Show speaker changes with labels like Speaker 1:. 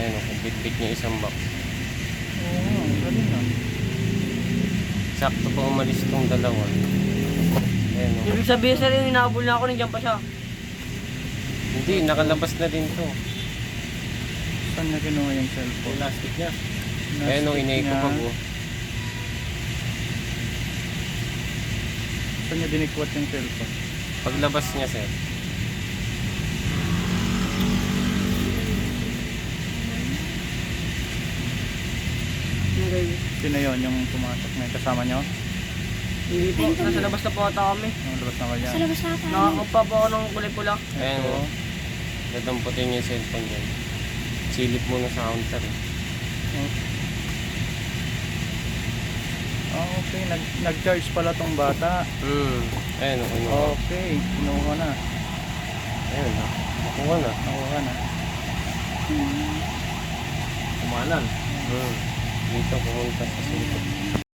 Speaker 1: Ayan o, bit-bit niya isang box.
Speaker 2: Oo, galing na.
Speaker 1: Sakto pa umalis tong dalawa. Ayan o.
Speaker 3: Ibig sabihin sir, yung hinahabol na ako, nandiyan pa siya.
Speaker 1: Hindi, nakalabas na din to.
Speaker 2: Saan niya kinuha yung cellphone?
Speaker 1: Plastic niya. Ayan o, ineko pa po.
Speaker 2: Saan niya dinikwat yung cellphone?
Speaker 1: Paglabas niya, sir.
Speaker 3: Okay.
Speaker 2: Sino yun yung pumasok na yung kasama niyo?
Speaker 3: Hindi po, nasa labas na po ata kami.
Speaker 2: Ang labas na kaya?
Speaker 4: Sa labas na tayo.
Speaker 3: Nakakapa po ako ng kulay pula.
Speaker 1: Ayan o. Dadamputin niya yung cellphone niya. Silip muna sa counter.
Speaker 2: Okay, nag-charge pala tong bata.
Speaker 1: Ayan o, kinuha.
Speaker 2: Okay, kinuha na.
Speaker 1: Ayan o. Nakuha na.
Speaker 2: Nakuha na.
Speaker 1: Kumanan. Dito pumunta sa silip.